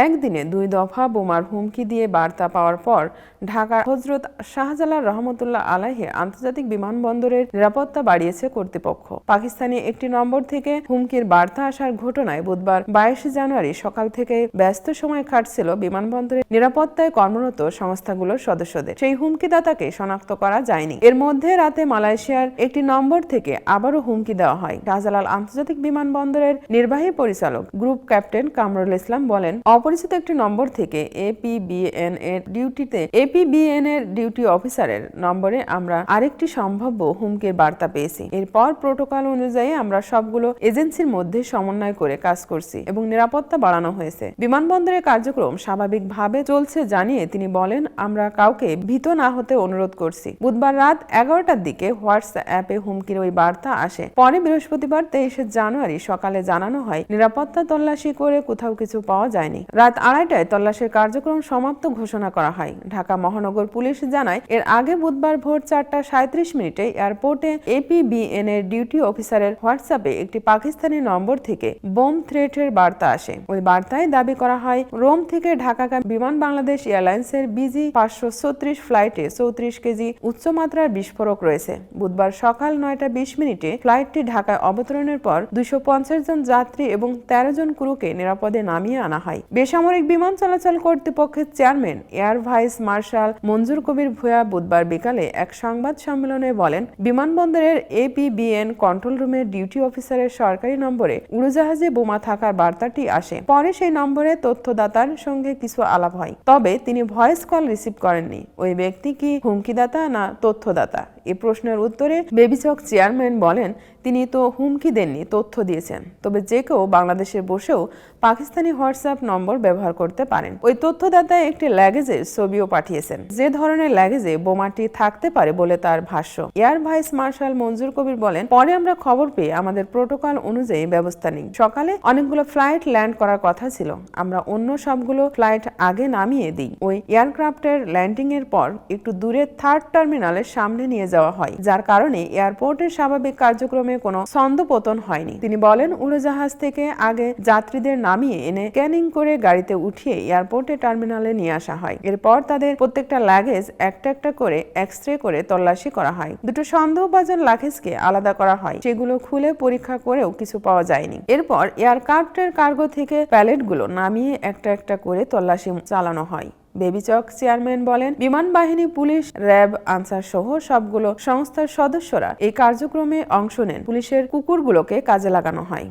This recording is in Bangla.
একদিনে 2 দফা বোমার হুমকি দিয়ে বার্তা পাওয়ার পর ঢাকার হযরত শাহজালাল রহমতুল্লাহ আলাইহি আন্তর্জাতিক বিমানবন্দরের নিরাপত্তা বাড়িয়েছে কর্তৃপক্ষ। পাকিস্তানি একটি নম্বর থেকে হুমকির বার্তা আসার ঘটনায় বুধবার 22 জানুয়ারি সকাল থেকে ব্যস্ত সময় কাটছিল বিমানবন্দরের নিরাপত্তায় কর্মরত সংস্থাগুলোর সদস্যদের। সেই হুমকিদাতাকে শনাক্ত করা যায়নি। এর মধ্যে রাতে মালয়েশিয়ার একটি নম্বর থেকে আবারও হুমকি দেওয়া হয়। শাহজালাল আন্তর্জাতিক বিমানবন্দরের নির্বাহী পরিচালক গ্রুপ ক্যাপ্টেন কামরুল ইসলাম বলেন, অপরিচিত একটি নম্বর থেকে এপিবিএন এর ডিউটি অফিসারের নম্বরে আমরা আরেকটি সম্ভাব্য হুমকির বার্তা পেয়েছি। এরপর প্রোটোকল অনুযায়ী আমরা সবগুলো এজেন্সির মধ্যে সমন্বয় করে কাজ করছি এবং নিরাপত্তা বাড়ানো হয়েছে। বিমানবন্দরের কার্যক্রম স্বাভাবিকভাবে চলছে জানিয়ে তিনি বলেন, আমরা কাউকে ভীত না হতে অনুরোধ করছি। বুধবার রাত 11টার দিকে হোয়াটসঅ্যাপে হুমকির ওই বার্তা আসে। পরে বৃহস্পতিবার 23 জানুয়ারি সকালে জানানো হয়, নিরাপত্তা তল্লাশি করে কোথাও কিছু পাওয়া যায়নি। রাত 2:30টায় তল্লাশির কার্যক্রম সমাপ্ত ঘোষণা করা হয়। ঢাকা মহানগর পুলিশ জানায়, এর আগে বুধবার ভোর 4:37 এয়ারপোর্টে এপিবিএন এর ডিউটি অফিসারের হোয়াটসঅ্যাপে একটি পাকিস্তানি নম্বর থেকে বোম থ্রেটের বার্তা আসে। ওই বার্তায় দাবি করা হয়, রোম থেকে ঢাকাগামী বিমান বাংলাদেশ এয়ারলাইন্সের BG 536 ফ্লাইটে 34 কেজি উচ্চমাত্রার বিস্ফোরক রয়েছে। বুধবার সকাল 9:20 ফ্লাইটটি ঢাকায় অবতরণের পর 250 জন যাত্রী এবং 13 জন ক্রুকে নিরাপদে নামিয়ে আনা হয়। বেসামরিক বিমান চলাচল কর্তৃপক্ষের চেয়ারম্যান এয়ার ভাইস মার্শাল মঞ্জুর কবির ভূঁইয়া বুধবার বিকালে এক সংবাদ সম্মেলনে বলেন, বিমানবন্দরের এপিবিএন কন্ট্রোল রুমের ডিউটি অফিসারের সরকারি নম্বরে উড়োজাহাজে বোমা থাকার বার্তাটি আসে। পরে সেই নম্বরে তথ্যদাতার সঙ্গে কিছু আলাপ হয়, তবে তিনি ভয়েস কল রিসিভ করেননি। ওই ব্যক্তি কি হুমকিদাতা না তথ্যদাতা? এ প্রশ্নের উত্তরে বেবিচক চেয়ারম্যান বলেন, তিনি তো হুমকি দেননি, তথ্য দিয়েছেন। তবে যে কেউ বাংলাদেশে বসেও পাকিস্তানি হোয়াটসঅ্যাপ নম্বর ব্যবহার করতে পারেন। ওই তথ্যদাতা একটি ল্যাগেজের ছবিও পাঠিয়েছেন, যে ধরনের ল্যাগেজে বোমাটি থাকতে পারে বলে তার ভাষ্য। এয়ার ভাইস মার্শাল মঞ্জুর কবির বলেন, পরে আমরা খবর পেয়ে আমাদের প্রোটোকল অনুযায়ী ব্যবস্থা নিই। সকালে অনেকগুলো ফ্লাইট ল্যান্ড করার কথা ছিল, আমরা অন্য সবগুলো ফ্লাইট আগে নামিয়ে দিই। ওই এয়ারক্রাফটের ল্যান্ডিং এর পর একটু দূরে থার্ড টার্মিনালের সামনে নিয়ে যাওয়া হয়, যার কারণে এয়ারপোর্টের স্বাভাবিক কার্যক্রমে কোনো ছন্দপতন হয়নি। তিনি বলেন, উড়োজাহাজ থেকে আগে যাত্রীদের নামিয়ে এনে স্ক্যানিং করে গাড়িতে উঠিয়ে এয়ারপোর্টে টার্মিনালে নিয়ে আসা হয়। এরপর তাদের প্রত্যেকটা লাগেজ একটা একটা করে এক্স-রে করে তল্লাশি করা হয়। দুটো সন্দেহভাজন লাগেজকে আলাদা করা হয়, সেগুলো খুলে পরীক্ষা করেও কিছু পাওয়া যায়নি। এরপর এয়ারক্রাফটের কার্গো থেকে প্যালেটগুলো নামিয়ে একটা একটা করে তল্লাশি চালানো হয়। বেবিচক চেয়ারম্যান বলেন, বিমান বাহিনী, পুলিশ, র্যাব, আনসার সহ সবগুলো সংস্থার সদস্যরা এই কার্যক্রমে অংশ নেন। পুলিশের কুকুরগুলোকে কাজে লাগানো হয়।